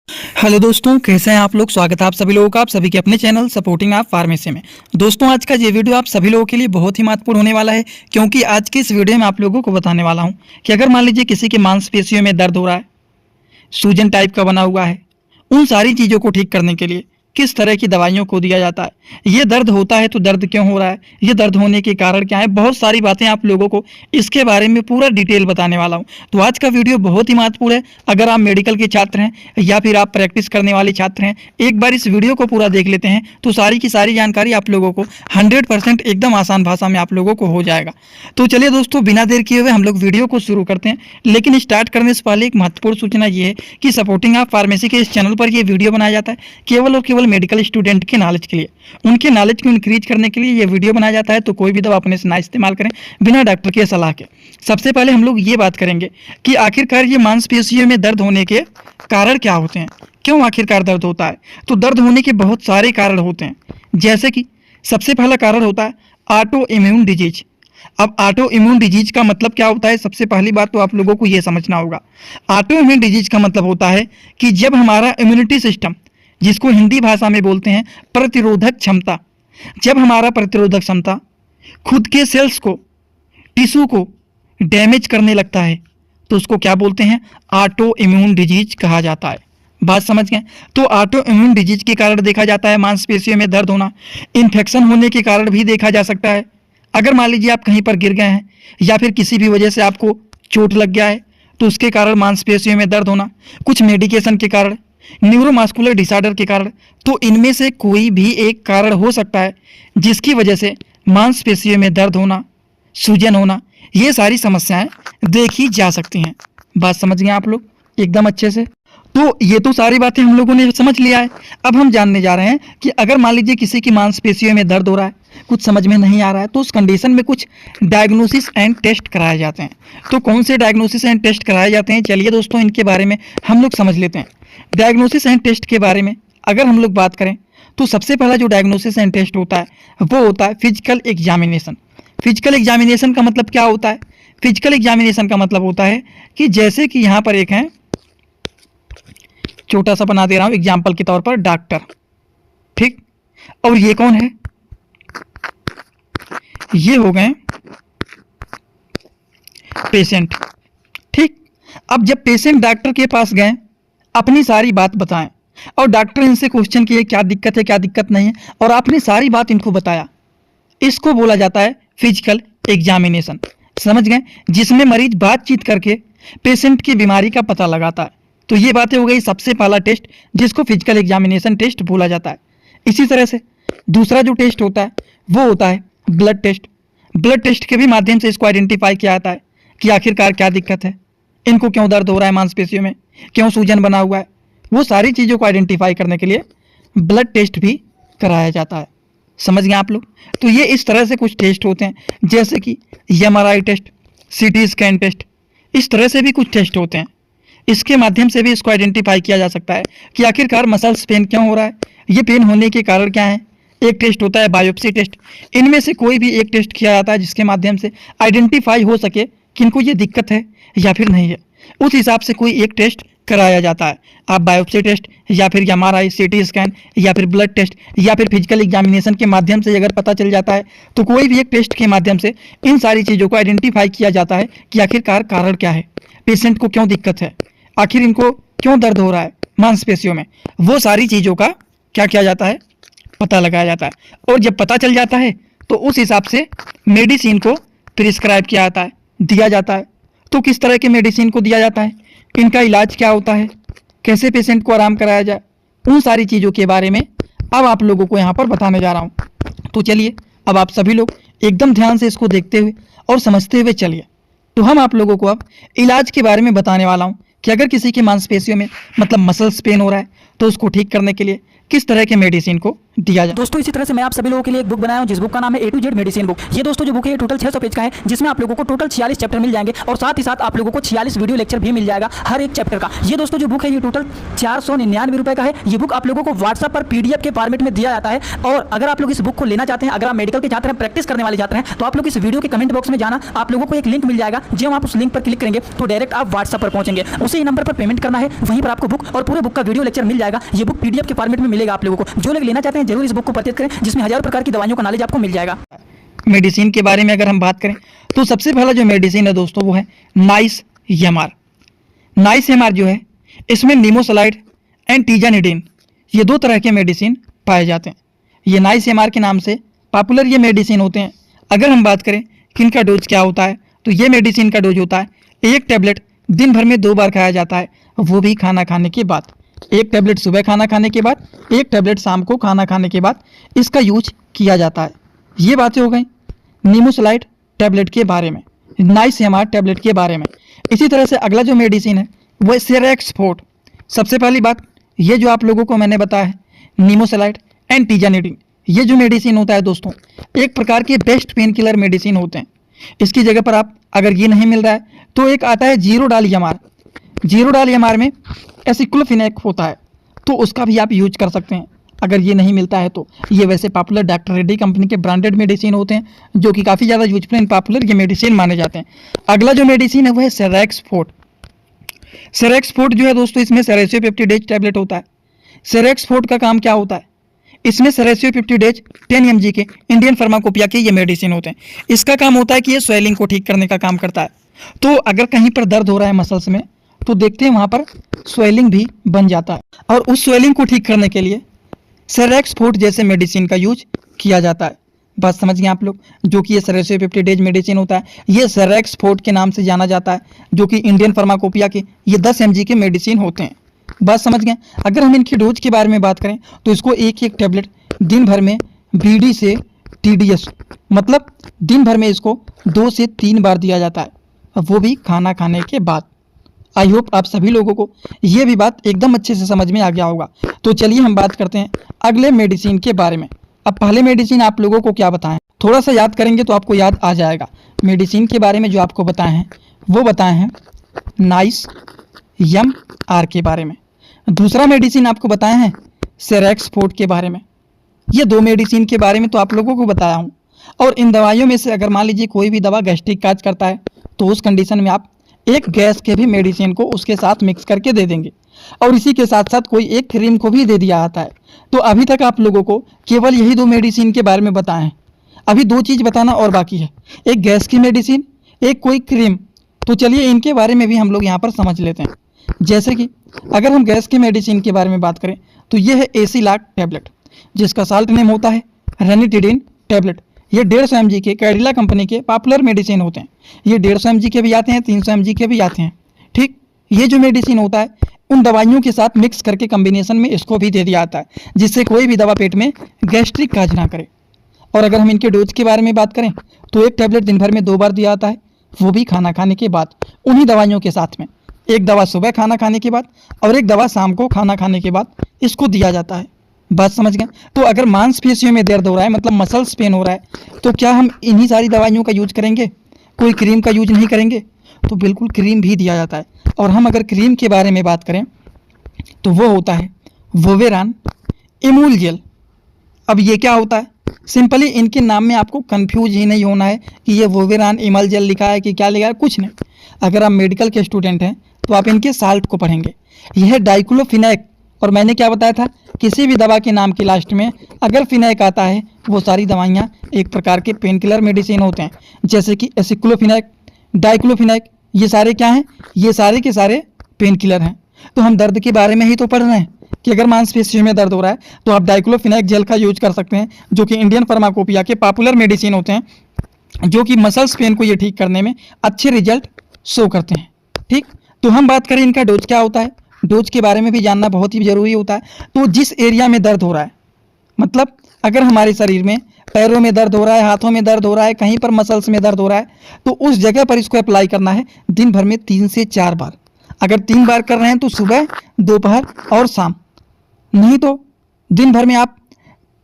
Hello दोस्तों, कैसे हैं आप लोग। स्वागत है आप सभी लोगों का आप सभी के अपने चैनल सपोर्टिंग आप फार्मेसी में। दोस्तों, आज का ये वीडियो आप सभी लोगों के लिए बहुत ही महत्वपूर्ण होने वाला है, क्योंकि आज की इस वीडियो में आप लोगों को बताने वाला हूं कि अगर मान लीजिए किसी के मांसपेशियों में दर्द हो रहा है, सूजन टाइप का बना हुआ है, उन सारी चीज़ों को ठीक करने के लिए किस तरह की दवाइयों को दिया जाता है, ये दर्द होता है तो दर्द क्यों हो रहा है, ये दर्द होने के कारण क्या है, बहुत सारी बातें आप लोगों को इसके बारे में पूरा डिटेल बताने वाला हूँ। तो आज का वीडियो बहुत ही महत्वपूर्ण है। अगर आप मेडिकल के छात्र हैं या फिर आप प्रैक्टिस करने वाले छात्र हैं, एक बार इस वीडियो को पूरा देख लेते हैं तो सारी की सारी जानकारी आप लोगों को 100% एकदम आसान भाषा में आप लोगों को हो जाएगा। तो चलिए दोस्तों, बिना देर किए हुए हम लोग वीडियो को शुरू करते हैं। लेकिन स्टार्ट करने से पहले एक महत्वपूर्ण सूचना ये है कि सपोर्टिंग आप फार्मेसी के इस चैनल पर ये वीडियो बनाया जाता है केवल और केवल मेडिकल स्टूडेंट के नॉलेज के लिए, उनके नॉलेज को इंक्रीज करने के लिए ये वीडियो बनाया जाता है। तो कोई भी दवा अपने से ना इस्तेमाल करें बिना डॉक्टर के सलाह के। सबसे पहले हम लोग ये बात करेंगे कि आखिरकार ये मांसपेशियों में दर्द होने के कारण क्या होते हैं, क्यों आखिरकार दर्द होता है। तो दर्द होने के बहुत सारे कारण होते हैं, जैसे कि सबसे पहला कारण होता है ऑटो इम्यून डिजीज। अब ऑटो इम्यून डिजीज का मतलब क्या होता है, सबसे पहली बात तो आप लोगों को यह समझना होगा। ऑटो इम्यून डिजीज का मतलब होता है कि जब हमारा इम्यूनिटी सिस्टम, जिसको हिंदी भाषा में बोलते हैं प्रतिरोधक क्षमता, जब हमारा प्रतिरोधक क्षमता खुद के सेल्स को, टिश्यू को डैमेज करने लगता है तो उसको क्या बोलते हैं, ऑटो इम्यून डिजीज कहा जाता है। बात समझ गए। तो ऑटो इम्यून डिजीज के कारण देखा जाता है मांसपेशियों में दर्द होना। इन्फेक्शन होने के कारण भी देखा जा सकता है। अगर मान लीजिए आप कहीं पर गिर गए हैं या फिर किसी भी वजह से आपको चोट लग गया है तो उसके कारण मांसपेशियों में दर्द होना, कुछ मेडिकेशन के कारण, न्यूरोमस्कुलर डिसऑर्डर के कारण, तो इनमें से कोई भी एक कारण हो सकता है जिसकी वजह से मांसपेशियों में दर्द होना, सूजन होना, ये सारी समस्याएं देखी जा सकती हैं। बात समझ गए आप लोग एकदम अच्छे से। तो ये तो सारी बातें हम लोगों ने समझ लिया है। अब हम जानने जा रहे हैं कि अगर मान लीजिए किसी की मांसपेशियों में दर्द हो रहा है, कुछ समझ में नहीं आ रहा है, तो उस कंडीशन में कुछ डायग्नोसिस एंड टेस्ट कराए जाते हैं। तो कौन से डायग्नोसिस एंड टेस्ट कराए जाते हैं, चलिए दोस्तों इनके बारे में हम लोग समझ लेते हैं। डायग्नोसिस एंड टेस्ट के बारे में अगर हम लोग बात करें तो सबसे पहला जो डायग्नोसिस एंड टेस्ट होता है वो होता है फिजिकल एग्जामिनेशन। फिजिकल एग्जामिनेशन का मतलब क्या होता है, फिजिकल एग्जामिनेशन का मतलब होता है कि जैसे कि यहाँ पर एक है, छोटा सा बना दे रहा हूँ एग्जाम्पल के तौर पर, डॉक्टर, ठीक, और ये कौन है, ये हो गए पेशेंट, ठीक। अब जब पेशेंट डॉक्टर के पास गए, अपनी सारी बात बताएं और डॉक्टर इनसे क्वेश्चन किए क्या दिक्कत है क्या दिक्कत नहीं है, और आपने सारी बात इनको बताया, इसको बोला जाता है फिजिकल एग्जामिनेशन। समझ गए, जिसमें मरीज बातचीत करके पेशेंट की बीमारी का पता लगाता है। तो ये बातें हो गई सबसे पहला टेस्ट जिसको फिजिकल एग्जामिनेशन टेस्ट बोला जाता है। इसी तरह से दूसरा जो टेस्ट होता है वो होता है ब्लड टेस्ट। ब्लड टेस्ट के भी माध्यम से इसको आइडेंटिफाई किया जाता है कि आखिरकार क्या दिक्कत है, इनको क्यों दर्द हो रहा है मांसपेशियों में, क्यों सूजन बना हुआ है, वो सारी चीज़ों को आइडेंटिफाई करने के लिए ब्लड टेस्ट भी कराया जाता है। समझ गए आप लोग। तो ये इस तरह से कुछ टेस्ट होते हैं, जैसे कि MRI test, CT scan test, इस तरह से भी कुछ टेस्ट होते हैं। इसके माध्यम से भी इसको आइडेंटिफाई किया जा सकता है कि आखिरकार मसल्स पेन क्यों हो रहा है, ये पेन होने के कारण क्या है। एक टेस्ट होता है बायोप्सी टेस्ट। इनमें से कोई भी एक टेस्ट किया जाता है जिसके माध्यम से आइडेंटिफाई हो सके कि इनको ये दिक्कत है या फिर नहीं है, उस हिसाब से कोई एक टेस्ट कराया जाता है। आप बायोप्सी टेस्ट या फिर MRI, CT स्कैन या फिर ब्लड टेस्ट या फिर फिजिकल एग्जामिनेशन के माध्यम से अगर पता चल जाता है तो कोई भी एक टेस्ट के माध्यम से इन सारी चीज़ों को आइडेंटिफाई किया जाता है कि आखिरकार कारण क्या है, पेशेंट को क्यों दिक्कत है, आखिर इनको क्यों दर्द हो रहा है मांसपेशियों में, वो सारी चीज़ों का क्या किया जाता है, पता लगाया जाता है। और जब पता चल जाता है तो उस हिसाब से मेडिसिन को प्रिस्क्राइब किया जाता है, दिया जाता है। तो किस तरह के मेडिसिन को दिया जाता है, इनका इलाज क्या होता है, कैसे पेशेंट को आराम कराया जाए, उन सारी चीज़ों के बारे में अब आप लोगों को यहाँ पर बताने जा रहा हूँ। तो चलिए अब आप सभी लोग एकदम ध्यान से इसको देखते हुए और समझते हुए चलिए। तो हम आप लोगों को अब इलाज के बारे में बताने वाला हूँ कि अगर किसी की मांसपेशियों में मतलब मसल्स पेन हो रहा है तो उसको ठीक करने के लिए किस तरह के मेडिसिन को दिया जाए। दोस्तों इसी तरह से मैं आप सभी लोगों के लिए एक बुक बनाया हूं जिस बुक का नाम है A to Z medicine book. ये दोस्तों जो बुक है ये टोटल 600 पेज का है, जिसमें आप लोगों को टोटल 46 चैप्टर मिल जाएंगे और साथ ही साथ आप लोगों को 46 वीडियो लेक्चर भी मिल जाएगा हर एक चैप्टर का। ये दोस्तों जो बुक है ये टोटल 499 रुपए का है। ये बुक आप लोगों को व्हाट्सएप पर PDF के फॉर्मेट में दिया जाता है। और अगर आप लोग इस बुक को लेना चाहते हैं, अगर आप मेडिकल के छात्र हैं, प्रैक्टिस करने वाले छात्र हैं, तो आप लोग इस वीडियो के कमेंट बॉक्स में जाना, आप लोगों को एक लिंक मिल जाएगा। जब आप उस लिंक पर क्लिक करेंगे तो डायरेक्ट आप व्हाट्सएप पर पहुंचेंगे, उसी नंबर पर पेमेंट करना है, वहीं पर आपको बुक और पूरे बुक का वीडियो लेक्चर मिल जाएगा। ये बुक PDF के फॉर्मेट में मिलेगा आप लोगों को। जो लोग लेना चाहते हैं जरूर इस बुक को परचेज करें, जिसमें हजारों प्रकार की दवाइयों का नॉलेज आपको मिल जाएगा। मेडिसिन के बारे में अगर हम बात करें तो सबसे पहला जो मेडिसिन है दोस्तों वो है नाइस एमआर। नाइस एमआर जो है इसमें निमोसलाइड एंड टीजानिडीन ये दो तरह के मेडिसिन पाए जाते हैं। ये नाइस एमआर के नाम से पॉपुलर ये मेडिसिन होते हैं। अगर हम बात करें कि इनका डोज क्या होता है तो ये मेडिसिन का डोज होता है 1 टैबलेट दिन भर में 2 बार खाया जाता है, वो भी खाना खाने के बाद। 1 टैबलेट सुबह खाना खाने के बाद, 1 टैबलेट शाम को खाना खाने के बाद इसका यूज किया जाता है। ये बातें हो गई निमोसलाइड टैबलेट के बारे में, नाइस एमआर टैबलेट के बारे में। इसी तरह से अगला जो मेडिसिन है वो है सेरेक्सफोर्ट। सबसे पहली बात ये जो आप लोगों को मैंने बताया है निमोसलाइड एंड टीजानिडीन, ये जो मेडिसिन होता है दोस्तों एक प्रकार के बेस्ट पेन किलर मेडिसिन होते हैं। इसकी जगह पर आप अगर ये नहीं मिल रहा है तो एक आता है जीरोडाल एमआर। जीरोडाल एमआर में एसिक्लोफिनेक होता है, तो उसका भी आप यूज कर सकते हैं अगर ये नहीं मिलता है तो। ये वैसे पॉपुलर डॉक्टर रेड्डी कंपनी के ब्रांडेड मेडिसिन होते हैं जो कि काफ़ी ज़्यादा यूजफुल एंड पॉपुलर ये मेडिसिन माने जाते हैं। अगला जो मेडिसिन है वो है सेरेक्सफोर्ट। सेरेक्सफोर्ट जो है दोस्तों इसमें सेरेसियोपेप्टिडेज टैबलेट होता है। सेरेक्सफोर्ट का काम क्या होता है, इसमें सेरेसियोपेप्टिडेज 10 mg के इंडियन फार्माकोपिया के ये मेडिसिन होते हैं। इसका काम होता है कि ये स्वेलिंग को ठीक करने का काम करता है। तो अगर कहीं पर दर्द हो रहा है मसल्स में तो देखते हैं वहाँ पर स्वेलिंग भी बन जाता है, और उस स्वेलिंग को ठीक करने के लिए सेरेक्सफोर्ट जैसे मेडिसिन का यूज किया जाता है। बात समझ गए आप लोग, जो कि ये सेरेसियोपेप्टिडेज मेडिसिन होता है ये सेरेक्सफोर्ट के नाम से जाना जाता है, जो कि इंडियन फार्माकोपिया के ये 10 mg के मेडिसिन होते हैं। बात समझ गए। अगर हम इनकी डोज के बारे में बात करें तो इसको एक टैबलेट दिन भर में BD से TDS मतलब दिन भर में इसको 2 से 3 बार दिया जाता है, वो भी खाना खाने के बाद। आई होप आप सभी लोगों को ये भी बात एकदम अच्छे से समझ में आ गया होगा। तो चलिए हम बात करते हैं अगले मेडिसिन के बारे में। अब पहले मेडिसिन आप लोगों को क्या बताएं, थोड़ा सा याद करेंगे तो आपको याद आ जाएगा। मेडिसिन के बारे में जो आपको बताए हैं वो बताए हैं नाइस एमआर के बारे में। दूसरा मेडिसिन आपको बताए हैं सेरेक्सफोर्ट के बारे में। ये 2 मेडिसिन के बारे में तो आप लोगों को बताया हूँ। और इन दवाइयों में से अगर मान लीजिए कोई भी दवा गैस्ट्रिक काज करता है तो उस कंडीशन में आप एक गैस के भी मेडिसिन को उसके साथ मिक्स करके दे देंगे, और इसी के साथ साथ कोई एक क्रीम को भी दे दिया जाता है। तो अभी तक आप लोगों को केवल यही 2 मेडिसिन के बारे में बताए हैं। अभी 2 चीज़ बताना और बाकी है, एक गैस की मेडिसिन, एक कोई क्रीम। तो चलिए इनके बारे में भी हम लोग यहाँ पर समझ लेते हैं। जैसे कि अगर हम गैस की मेडिसिन के बारे में बात करें तो ये है एसिलाक टैबलेट, जिसका साल्ट नेम होता है रेनिटिडिन टैबलेट। ये 150 mg के कैडिला कंपनी के पॉपुलर मेडिसिन होते हैं। ये 150 mg के भी आते हैं, 300 mg के भी आते हैं। ठीक, ये जो मेडिसिन होता है उन दवाइयों के साथ मिक्स करके कम्बिनेशन में इसको भी दे दिया जाता है, जिससे कोई भी दवा पेट में गैस्ट्रिक काज ना करे। और अगर हम इनके डोज के बारे में बात करें तो एक टैबलेट दिन भर में 2 बार दिया जाता है, वो भी खाना खाने के बाद। उन्हीं दवाइयों के साथ में एक दवा सुबह खाना खाने के बाद और एक दवा शाम को खाना खाने के बाद इसको दिया जाता है। बात समझ गए। तो अगर मांसपेशियों में दर्द हो रहा है मतलब मसल्स पेन हो रहा है तो क्या हम इन्हीं सारी दवाइयों का यूज करेंगे, कोई क्रीम का यूज नहीं करेंगे? तो बिल्कुल क्रीम भी दिया जाता है। और हम अगर क्रीम के बारे में बात करें तो वो होता है वोवेरान इमूल जेल। अब ये क्या होता है, सिंपली इनके नाम में आपको कंफ्यूज ही नहीं होना है कि ये वोवेरान इमल जेल लिखा है कि क्या लिखा है, कुछ नहीं। अगर आप मेडिकल के स्टूडेंट हैं तो आप इनके साल्ट को पढ़ेंगे। यह है डाइक्लोफिनेक। और मैंने क्या बताया था, किसी भी दवा के नाम के लास्ट में अगर फिनेक आता है वो सारी दवाइयाँ एक प्रकार के पेन किलर मेडिसिन होते हैं, जैसे कि एसिक्लोफिनेक, डाइक्लोफिनेक, ये सारे क्या हैं, ये सारे के सारे पेन किलर हैं। तो हम दर्द के बारे में ही तो पढ़ रहे हैं कि अगर मांसपेशियों में दर्द हो रहा है तो आप डाइक्लोफिनेक जेल का यूज कर सकते हैं, जो कि इंडियन फार्माकोपिया के पॉपुलर मेडिसिन होते हैं, जो कि मसल्स पेन को ये ठीक करने में अच्छे रिजल्ट शो करते हैं। ठीक, तो हम बात करें इनका डोज क्या होता है, डोज के बारे में भी जानना बहुत ही ज़रूरी होता है। तो जिस एरिया में दर्द हो रहा है, मतलब अगर हमारे शरीर में पैरों में दर्द हो रहा है, हाथों में दर्द हो रहा है, कहीं पर मसल्स में दर्द हो रहा है, तो उस जगह पर इसको अप्लाई करना है दिन भर में 3 से 4 बार। अगर 3 बार कर रहे हैं तो सुबह, दोपहर और शाम, नहीं तो दिन भर में आप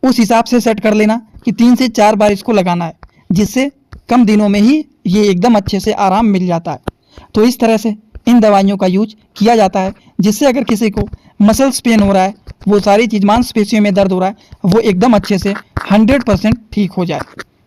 उस हिसाब से सेट कर लेना कि 3 से 4 बार इसको लगाना है, जिससे कम दिनों में ही ये एकदम अच्छे से आराम मिल जाता है। तो इस तरह से इन दवाइयों का यूज किया जाता है, जिससे अगर किसी को मसल्स पेन हो रहा है, वो सारी चीज़ मांसपेशियों में दर्द हो रहा है, वो एकदम अच्छे से 100% ठीक हो जाए।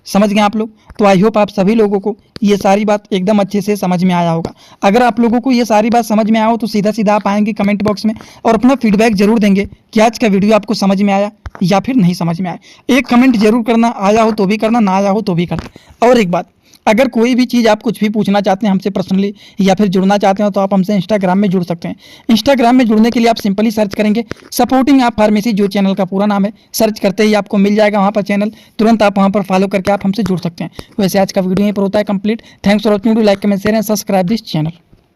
समझ गए आप लोग? तो आई होप आप सभी लोगों को ये सारी बात एकदम अच्छे से समझ में आया होगा। अगर आप लोगों को ये सारी बात समझ में आया हो तो सीधा सीधा आप आएंगे कमेंट बॉक्स में और अपना फीडबैक जरूर देंगे कि आज का वीडियो आपको समझ में आया या फिर नहीं समझ में आया। एक कमेंट जरूर करना, आया हो तो भी करना, ना आया हो तो भी करना। और एक बात, अगर कोई भी चीज़ आप कुछ भी पूछना चाहते हैं हमसे पर्सनली या फिर जुड़ना चाहते हो तो आप हमसे इंस्टाग्राम में जुड़ सकते हैं। इंस्टाग्राम में जुड़ने के लिए आप सिंपली सर्च करेंगे सपोर्टिंग आप फार्मेसी, जो चैनल का पूरा नाम है। सर्च करते ही आपको मिल जाएगा वहाँ पर चैनल, तुरंत आप वहाँ पर फॉलो करके आप हमसे जुड़ सकते हैं। वैसे आज का वीडियो यहीं पर होता है complete. Thanks for watching, like comment share and subscribe this channel.